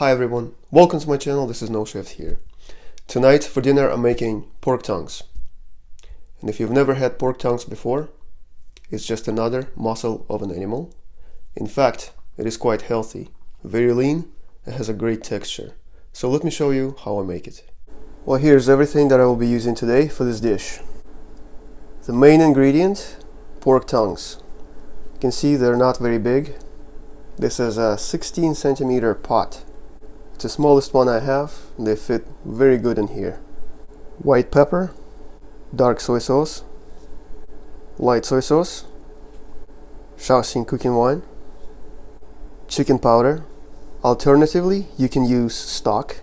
Hi everyone, welcome to my channel. This is No Chef here. Tonight for dinner I'm making pork tongues. And if you've never had pork tongues before, it's just another muscle of an animal. In fact, it is quite healthy, very lean, and has a great texture. So let me show you how I make it. Well, here's everything that I will be using today for this dish. The main ingredient, pork tongues. You can see they're not very big. This is a 16 centimeter pot. It's the smallest one I have. They fit very good in here. White pepper, dark soy sauce, light soy sauce, Shaoxing cooking wine, chicken powder. Alternatively, you can use stock,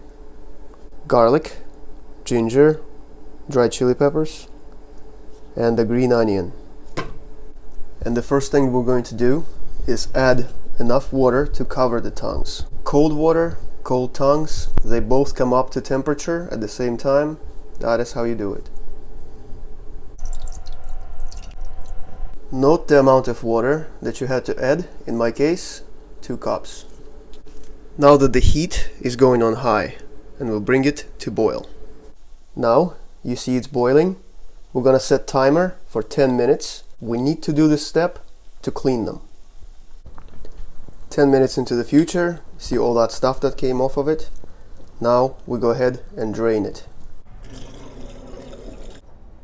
garlic, ginger, dried chili peppers, and a green onion. And the first thing we're going to do is add enough water to cover the tongues. Cold water, cold tongues, they both come up to temperature at the same time. That is how you do it. Note the amount of water that you had to add. In my case, 2 cups. Now that the heat is going on high, and we'll bring it to boil. Now, you see it's boiling. We're gonna set timer for 10 minutes. We need to do this step to clean them. 10 minutes into the future, see all that stuff that came off of it. Now we go ahead and drain it.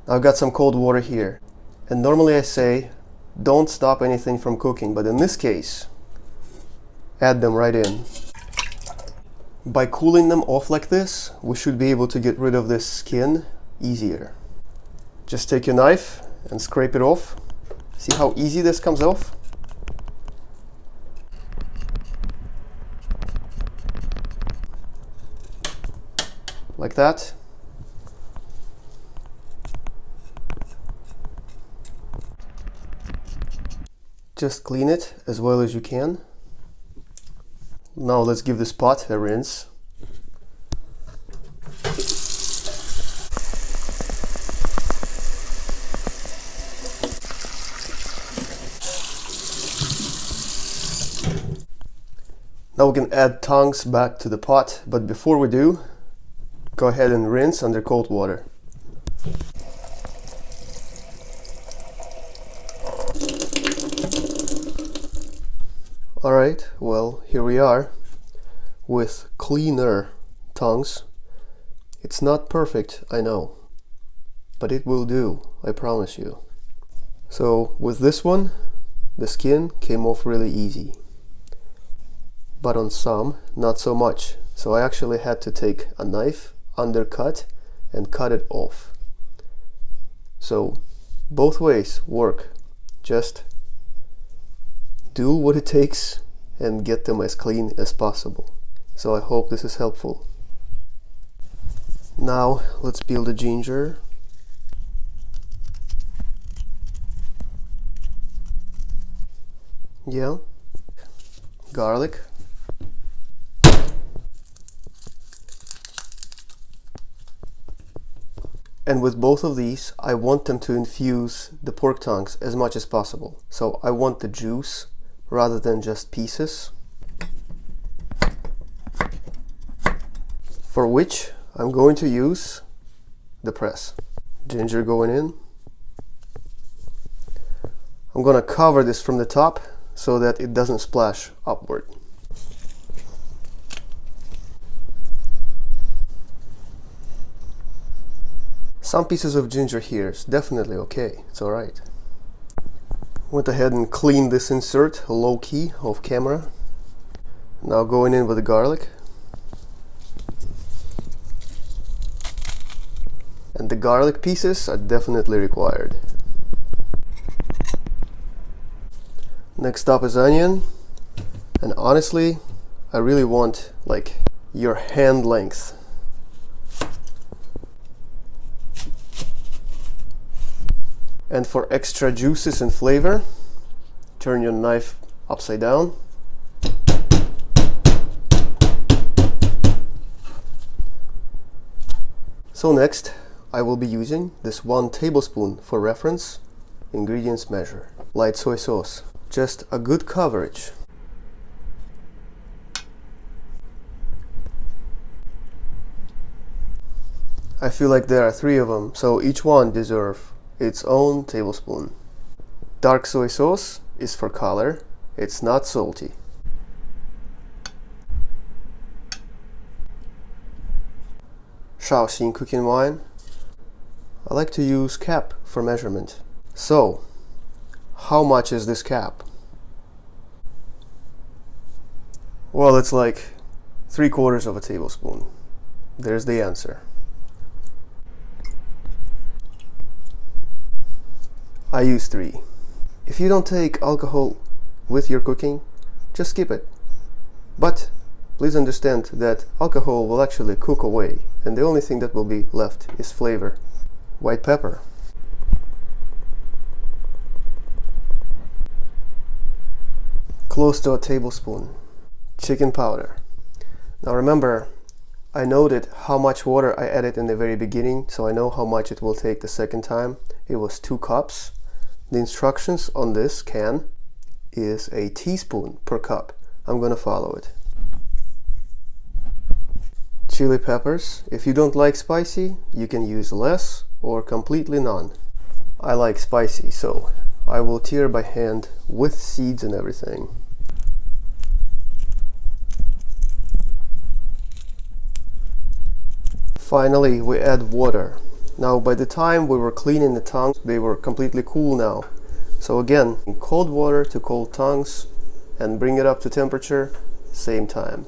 I've got some cold water here, and normally I say don't stop anything from cooking, but in this case add them right in. By cooling them off like this, we should be able to get rid of this skin easier. Just take your knife and scrape it off. See how easy this comes off? Like that. Just clean it as well as you can. Now let's give this pot a rinse. Now we can add tongues back to the pot, but before we do, go ahead and rinse under cold water. Alright, well, here we are with cleaner tongues. It's not perfect, I know, but it will do, I promise you. So with this one, the skin came off really easy, but on some, not so much. So I actually had to take a knife, undercut, and cut it off. So both ways work. Just do what it takes and get them as clean as possible. So I hope this is helpful. Now let's peel the ginger. Yeah. Garlic. And with both of these, I want them to infuse the pork tongues as much as possible. So I want the juice rather than just pieces. For which I'm going to use the press. Ginger going in. I'm going to cover this from the top so that it doesn't splash upward. Some pieces of ginger here is definitely okay, it's alright. Went ahead and cleaned this insert low key off camera. Now going in with the garlic. And the garlic pieces are definitely required. Next up is onion. And honestly, I really want like your hand length. And for extra juices and flavor, turn your knife upside down. So next, I will be using this 1 tablespoon for reference. Ingredients measure. Light soy sauce. Just a good coverage. I feel like there are 3 of them, so each one deserves its own tablespoon. Dark soy sauce is for color, it's not salty. Shaoxing cooking wine. I like to use cap for measurement. So, how much is this cap? Well, it's like 3/4 of a tablespoon. There's the answer. I use 3. If you don't take alcohol with your cooking, just skip it. But please understand that alcohol will actually cook away, and the only thing that will be left is flavor. White pepper. Close to a tablespoon. Chicken powder. Now remember, I noted how much water I added in the very beginning, so I know how much it will take the second time. It was 2 cups. The instructions on this can is a teaspoon per cup. I'm gonna follow it. Chili peppers. If you don't like spicy, you can use less or completely none. I like spicy, so I will tear by hand with seeds and everything. Finally, we add water. Now, by the time we were cleaning the tongues, they were completely cool now. So again, cold water to cold tongues and bring it up to temperature, same time.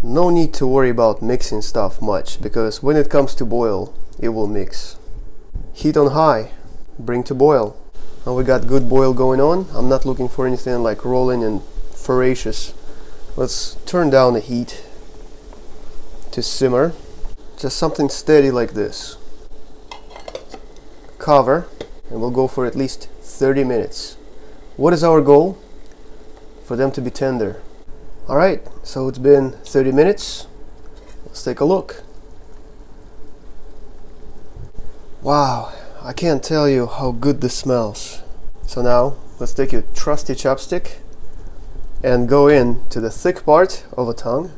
No need to worry about mixing stuff much, because when it comes to boil, it will mix. Heat on high, bring to boil. Now we got good boil going on. I'm not looking for anything like rolling and voracious. Let's turn down the heat to simmer. Just something steady like this. Cover, and we'll go for at least 30 minutes. What is our goal? For them to be tender. Alright, so it's been 30 minutes. Let's take a look. Wow, I can't tell you how good this smells. So now, let's take your trusty chopstick and go in to the thick part of a tongue.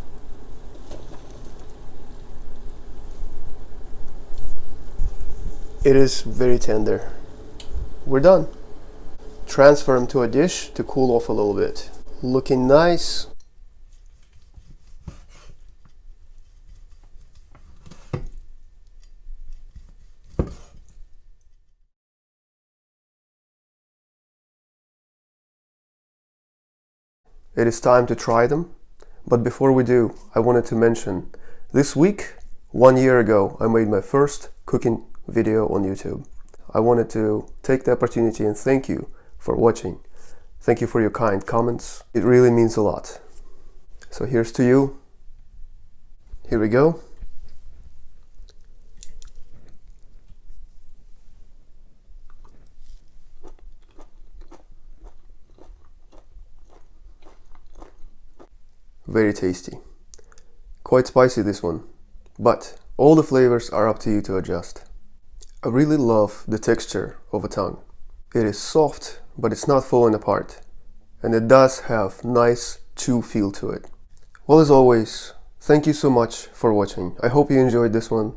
It is very tender. We're done. Transfer them to a dish to cool off a little bit. Looking nice. It is time to try them, but before we do, I wanted to mention, this week, 1 year ago, I made my first cooking video on YouTube. I wanted to take the opportunity and thank you for watching. Thank you for your kind comments. It really means a lot. So here's to you. Here we go. Very tasty. Quite spicy, this one, but all the flavors are up to you to adjust. I really love the texture of a tongue. It is soft, but it's not falling apart, and it does have nice chew feel to it. Well, as always, thank you so much for watching. I hope you enjoyed this one.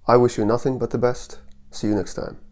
I wish you nothing but the best. See you next time.